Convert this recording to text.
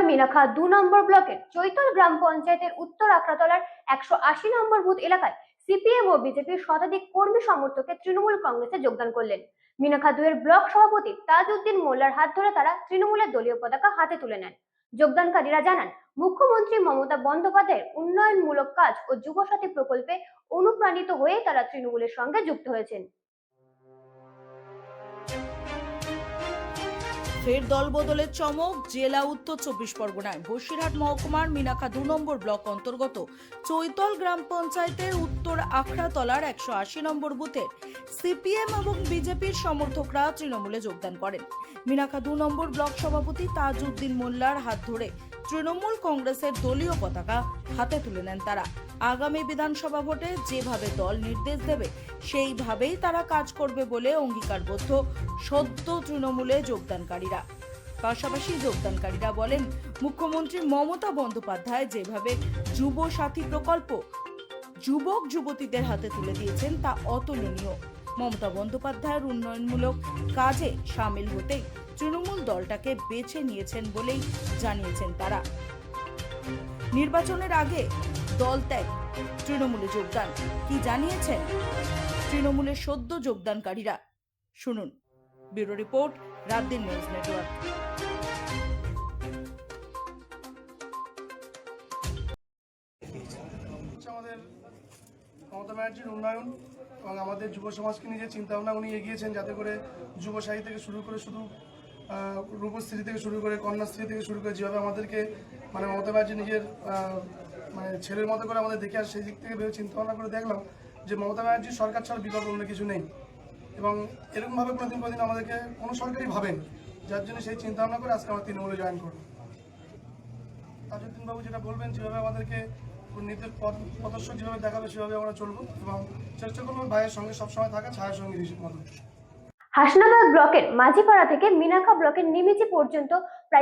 মিনাখা 2 নম্বর ব্লকের চৈতল গ্রাম পঞ্চায়েতের উত্তর আখড়াতলার 180 নম্বর বুথ এলাকায় সিপিএম ও বিজেপির শতাধিক কর্মী সমর্থকে তৃণমূল কংগ্রেসে যোগদান করলেন। মিনাখা 2 এর ব্লক সভাপতি তাজউদ্দিন মোল্লার হাত ধরে তারা তৃণমূলের দলীয় পতাকা হাতে তুলে নেন। যোগদানকারীরা জানান, মুখ্যমন্ত্রী মমতা বন্দ্যোপাধ্যায়ের উন্নয়নমূলক কাজ ও যুবসাথী প্রকল্পে অনুপ্রাণিত হয়ে তারা তৃণমূলের সঙ্গে যুক্ত হয়েছেন। ফের দল বদলের চমক জেলা উত্তর 24 পরগনায় বসিরহাট মহকুমার মিনাখা 2 নম্বর ব্লক অন্তর্গত চৈতল গ্রাম পঞ্চায়েতের উত্তর আখড়াতলার 180 নম্বর বুথে সিপিএম এবং বিজেপির সমর্থকরা তৃণমূলে যোগদান করেন। মিনাখা 2 নম্বর ব্লক সভাপতি তাজউদ্দিন মোল্লার হাত ধরে তৃণমূল কংগ্রেসের দলীয় পতাকা হাতে তুলে নেন তারা। আগামী বিধানসভা ভোটে যেভাবে দল নির্দেশ দেবে সেইভাবেই তারা কাজ করবে বলে অঙ্গীকারবদ্ধ সদ্য তৃণমূলে যোগদানকারীরা। পাশাপাশি যোগদানকারীরা বলেন, মুখ্যমন্ত্রী মমতা বন্দ্যোপাধ্যায় যেভাবে যুব সাথী প্রকল্প যুবক যুবতীদের হাতে তুলে দিয়েছেন তা অতুলনীয়। মমতা বন্দ্যোপাধ্যায়ের উন্নয়নমূলক কাজে সামিল হতে তৃণমূল দলটাকে বেছে নিয়েছেন বলেই জানিয়েছেন তারা। নির্বাচনের আগে দল ত্যাগ, তৃণমূলে যোগদান কি জানিয়েছেন তৃণমূলের সদ্য যোগদানকারীরা, শুনুন। Bureau report, রাতদিন news network. আমাদের মমতা ব্যানার্জির উন্নয়ন এবং আমাদের যুব সমাজকে নিয়ে যে চিন্তাভাবনা উনি এগিয়েছেন, যাতে করে যুব সাথী থেকে শুরু করে শুধু রূপশ্রী থেকে শুরু করে কন্যাশ্রী থেকে শুরু করে যেভাবে আমাদেরকে মমতা ব্যানার্জি নিজের ছেলের মতো করে আমাদের দেখে আসে, সেই দিক থেকে ভেবে চিন্তাভাবনা করে দেখলাম যে মমতা ব্যানার্জির সরকার ছাড়া বিকল্প অন্য কিছু নেই এবং এরকমভাবে কোনোদিন আমাদেরকে কোনো সরকারই ভাবেন, যার জন্য সেই চিন্তাভাবনা করে আজকে আমরা তৃণমূলে জয়েন করব। তাজউদ্দিন বাবু যেটা বলবেন, যেভাবে আমাদেরকে নির্দেশ প্রদর্শক যেভাবে দেখাবে সেভাবে আমরা চলবো এবং চেষ্টা করবো ভাইয়ের সঙ্গে সবসময় থাকা, ছায়ার সঙ্গে মতো। হাসনাবাদ ব্লকের মাঝিপাড়া থেকে মিনাখা ব্লকের নিমিজি পর্যন্ত প্রায়